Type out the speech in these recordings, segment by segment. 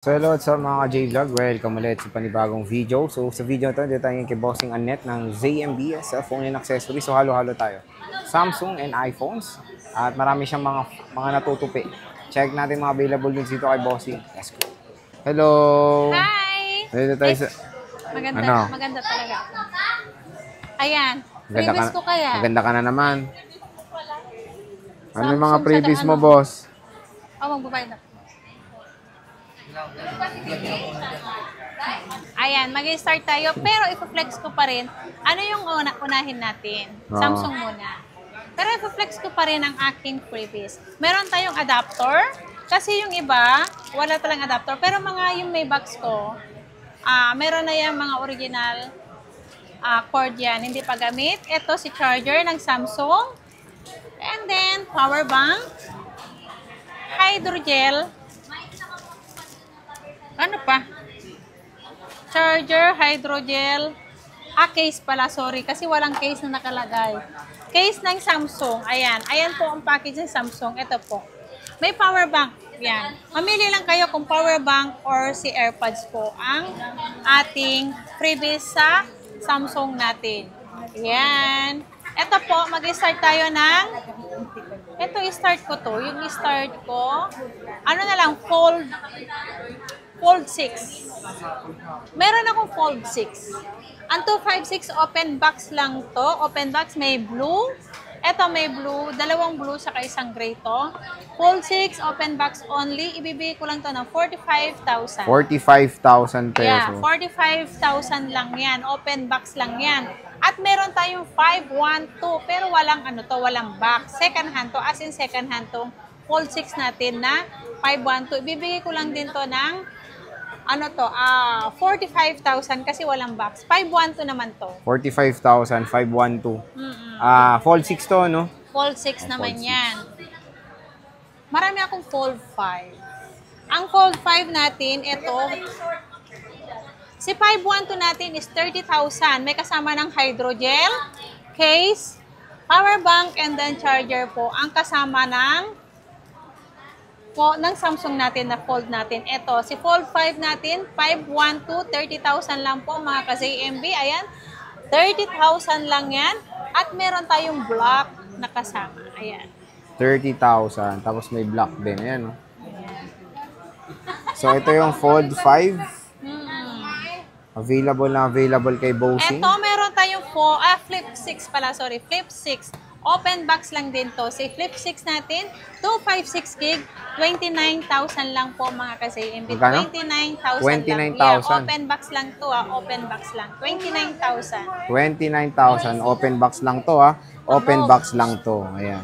So hello sa mga J-Vlog, welcome ulit sa panibagong video. So sa video na ito, dito tayo kay Bossing Annette ng ZMB sa phone and accessories. So halo-halo tayo. Samsung and iPhones. At marami siyang mga natutupi. Check natin mga available din dito kay Bossing. Let's go. Hello! Hi! Dito tayo sa... Maganda talaga. Ayan, previous ko kaya. Maganda ka na naman. Ano yung mga previous mo, boss? Magbabayad na. Ayan, mag-start tayo. Pero i-flex ko pa rin. Ano yung unahin natin? Samsung muna. Pero i-flex ko pa rin ang aking previous. Meron tayong adapter. Kasi yung iba, wala talang adapter. Pero mga yung may box ko, meron na yung mga original cord yan. Hindi pa gamit. Ito si charger ng Samsung. And then, power bank. Hydrogel. Ano pa? Charger, hydrogel. Case pala, sorry. Kasi walang case na nakalagay. Case ng Samsung. Ayan. Ayan po ang package ng Samsung. Ito po. May power bank. Yan. Mamili lang kayo kung power bank or si AirPods po ang ating freebies sa Samsung natin. Yan. Ito po, mag-start tayo ng... Ito, i-start ko to. Yung i-start ko, ano na lang, Fold 6. Meron akong Fold 6. Ang 256 open box lang to. Open box, may blue. Ito may blue. Dalawang blue saka isang gray to. Fold 6, open box only. Ibibigay ko lang to ng 45,000. 45,000 pesos. Yeah, 45,000 lang yan. Open box lang yan. At meron tayong 512. Pero walang ano to, walang box. Second hand to. As in second hand tong Fold 6 natin na 512. Ibibigay ko lang din to ng 45,000 kasi walang box. 512 naman to. 45,000, 512. Fold 6 to, no? Fold 6 naman Fold 6. Yan. Marami akong Fold 5. Ang Fold 5 natin, ito, si 512 natin is 30,000. May kasama ng hydrogel, case, power bank, and then charger po. Ang kasama ng Samsung natin na Fold natin. Ito, si Fold 5 natin, 512, 30,000 lang po mga ka-ZMB. Ayan, 30,000 lang yan. At meron tayong black na kasama. Ayan. 30,000. Tapos may black din. Ayan, no? So, ito yung Fold 5. Available kay Bossing. Ito, meron tayong Flip 6 pala. Sorry, Flip 6. Open box lang din to. Si Flip 6 natin, 256 gig, 29,000 lang po mga ka-ZMB. 29,000 lang. Yeah, open box lang to Open box lang. 29,000. 29,000. Open box lang to Open box lang to. Ayan.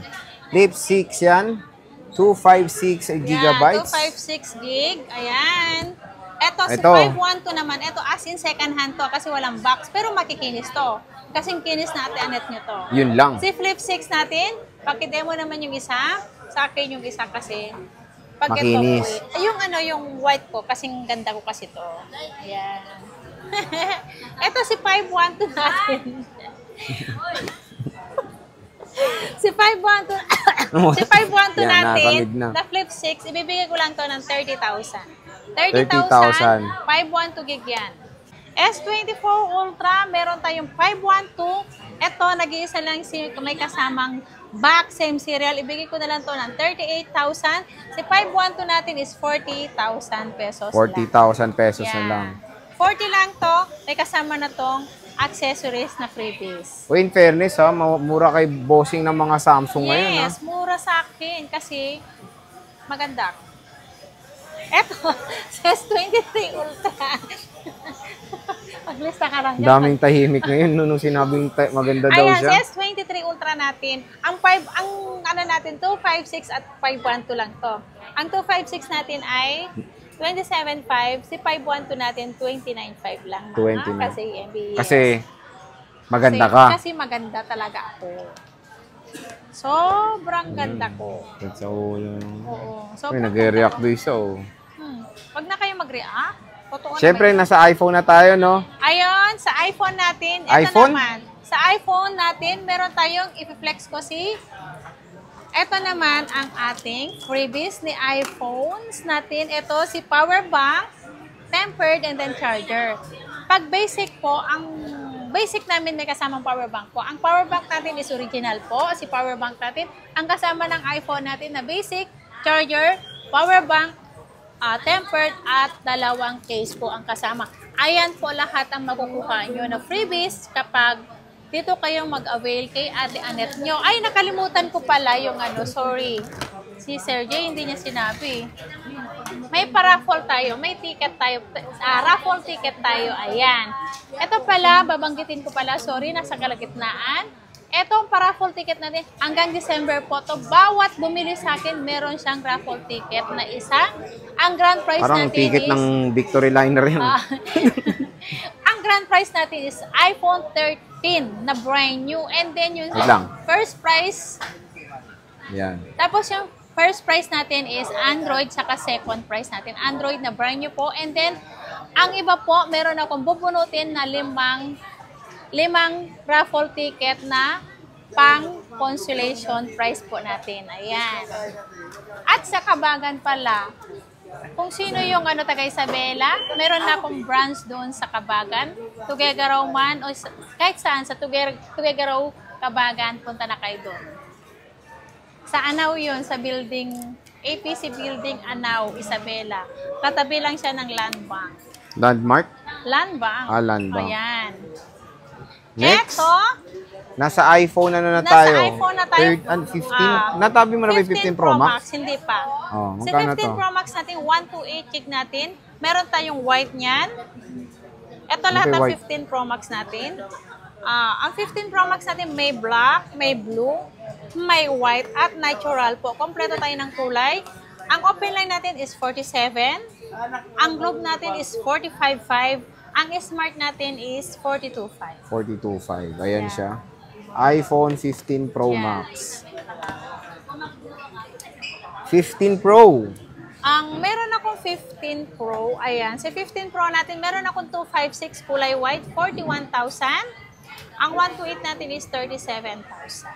Flip 6 yan. 256 gigabytes. 256 gig. Ayan. Ito, si 512 naman. Ito, as in second hand to kasi walang box. Pero makikinis to. Kasing kinis na Ate Annette nyo to. Yun lang. Si Flip 6 natin, pakidemo naman yung isa. Sa akin yung isa kasi. Pag makinis. Ito, yung white ko, kasing ganda ko kasi to. Ayan. Ito si 512 natin. Si 512 natin, na Flip 6, ibibigay ko lang to ng 30,000. 30,000, 512 gig yan. S24 Ultra, meron tayong 512. Ito, nag-iisa lang may kasamang back, same serial. Ibigay ko na lang to ng 38,000. Si 512 natin is 40,000 pesos 40,000 pesos na lang. 40 lang to, may kasama na tong accessories na freebies. In fairness mura kay Bossing ng mga Samsung ngayon Yes, mura sa akin kasi maganda. Eto, S23 Ultra. Maglista ka lang. Daming tahimik ngayon nung sinabing maganda daw siya. Ayan, S23 Ultra natin. Ang ano natin, 256 at 512 lang to. Ang 256 natin ay 27.5. Si 512 natin, 29.5 lang. 29. Kasi MB. Kasi maganda ka. Kasi maganda talaga ako. Sobrang ganda ko. Sa ulo. Oo. Nag-react doon isa Wag na kayo mag-react. Siyempre, nasa iPhone na tayo, no? Ayun, sa iPhone natin. iPhone? Naman. Sa iPhone natin, meron tayong i-flex ko si... Ito naman ang ating freebies ni iPhones natin. Ito si power bank, tempered, and then charger. Pag basic po, ang basic namin may kasamang power bank po. Ang power bank natin is original po, si power bank natin. Ang kasama ng iPhone natin na basic, charger, power bank, tempered, at dalawang case po ang kasama. Ayan po lahat ang makukuha nyo na freebies kapag dito kayong mag-avail kay Ate Annette nyo. Ay, nakalimutan ko pala yung sorry. Si Sir J, hindi niya sinabi. May paraffle tayo, may ticket tayo, raffle ticket tayo, ayan. Ito pala, babanggitin ko pala, sorry, nasa kalagitnaan. Ito ang paraffle ticket natin, hanggang December po to. Bawat bumili sa akin, meron siyang raffle ticket na isa. Ang grand prize Parang natin ticket is... ng Victory Liner yan. Ang grand prize natin is iPhone 13 na brand new. And then yung first prize, yan. tapos yung first prize natin is Android, saka second prize natin Android na brand new po. And then, ang iba po, meron akong bubunutin na limang raffle ticket na pang consolation prize po natin. Ayan. At sa Kabagan pala, kung sino yung taga Isabela, meron na akong branch doon sa Kabagan. Tuguegarao man, o kahit saan, sa Tuguegarao, Kabagan, punta na kayo doon. Sa Anao yun, sa building, APC building Anao, Isabela. Katabi lang siya ng Land Bank. Landmark? Land Bank. Land Bank. Ayan. Next, Eto, nasa iPhone na tayo. Nasa iPhone na tayo. 15? Natabi mo na ba 15 Pro Max? Hindi pa. Oh, Si magkano 15 to? Pro Max natin, 128 gig natin. Meron tayong white niyan. Ito lahat Okay, ng white. 15 Pro Max natin. Ang 15 Pro Max natin may black, may blue, may white, at natural po. Kompleto tayo ng kulay. Ang open line natin is 47. Ang globe natin is 45.5. Ang smart natin is 42.5. 42.5. Ayan Yeah. siya. iPhone 15 Pro Yeah. Max. 15 Pro. Ang meron akong 15 Pro, ayan. Sa 15 Pro natin, meron akong 256 kulay white, 41,000. Ang 128 natin is 37,000.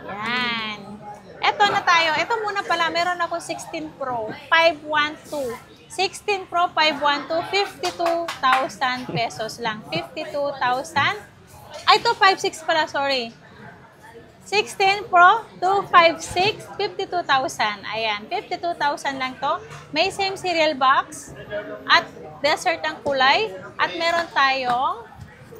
Yan. Ito na tayo. Ito muna pala, meron akong 16 Pro, 512. 16 Pro 512, 52,000 pesos lang. 52,000. Ay, 256 pala, sorry. 16 Pro 256, 52,000. Ayan, 52,000 lang to. May same serial box at desert ang kulay. At meron tayong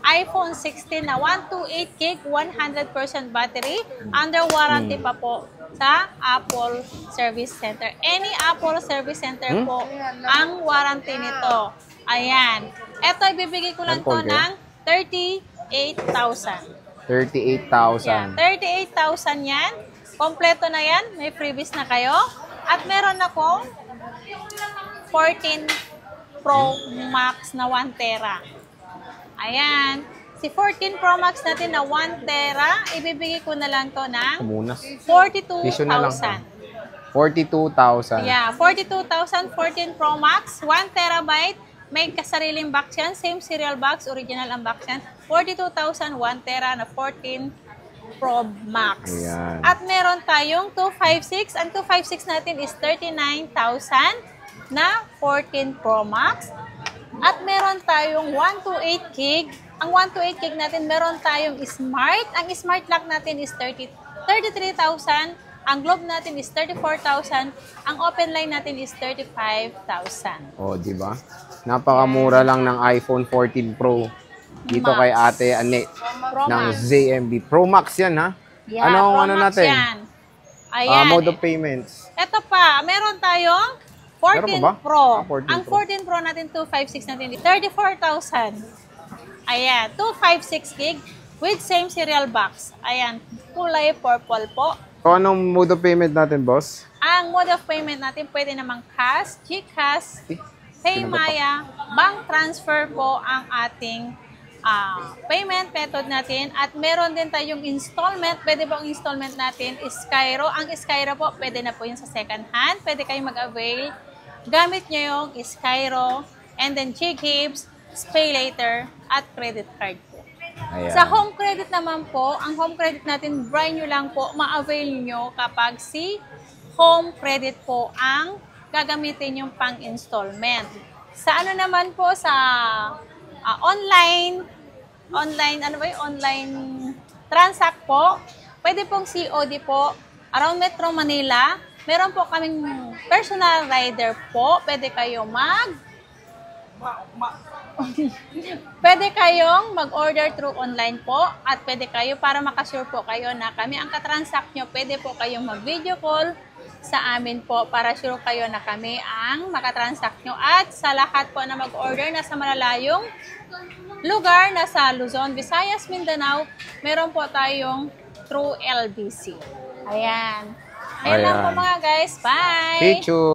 iPhone 16 na 128 gig, 100% battery. Under warranty pa po sa Apple Service Center. Any Apple Service Center po ang warranty nito. Ayan. Ito, ibibigay ko lang to ng 38,000. 38,000. 38,000 yan. Kompleto na yan. May freebies na kayo. At meron akong 14 Pro Max na 1 Tera. Ayan. Si 14 Pro Max natin na 1 Tera, ibibigay ko na lang to ng Kumunas. 42,000. 42,000. Yeah, 42,000, 14 Pro Max, 1 terabyte, may kasariling box yan, same serial box, original ang box yan. 42,000, 1 Tera na 14 Pro Max. Ayan. At meron tayong 256, ang 256 natin is 39,000 na 14 Pro Max. At meron tayong 128 gig. Ang 128 gig natin, meron tayong smart. Ang smart lock natin is 33,000. Ang globe natin is 34,000. Ang open line natin is 35,000. Oh, di ba? Napakamura lang ng iPhone 14 Pro. Dito Max. kay Ate Annette Pro ng Max. ZMB. Pro Max yan, ha? Yeah, Anong Pro ano Max natin? yan. Ayan. Mode of payments. Ito pa, meron tayong 14 Meron pa ba? Pro. 14 Ang 14 Pro natin, 256 natin, 34,000. Ayan, 256 gig with same serial box. Ayan, kulay purple po. So, anong mode of payment natin, boss? Ang mode of payment natin, pwede namang cash, GCash, Paymaya, bank transfer po ang ating payment method natin. At meron din tayong installment. Pwede po ang installment natin is Skyro. Ang Skyro po, pwede na po yun sa second hand. Pwede kayong mag-avail. Gamit nyo yung Skyro and then GCash, Pay Later, at credit card po. Ayan. Sa home credit naman po, ang home credit natin, brand new lang po, ma-avail nyo kapag si home credit po ang gagamitin yung pang-installment. Sa ano naman po, sa online transact po, pwede pong COD po, around Metro Manila, meron po kaming personal rider po, pwede kayo pwede kayong mag-order through online po at pwede kayo para makasure po kayo na kami ang katransact nyo, pwede po kayong mag-video call sa amin po para sure kayo na kami ang makatransact nyo. At sa lahat po na mag-order na sa malalayong lugar na sa Luzon, Visayas, Mindanao, meron po tayong through LBC. Ayan. Ayan lang po mga guys. Bye! Picture!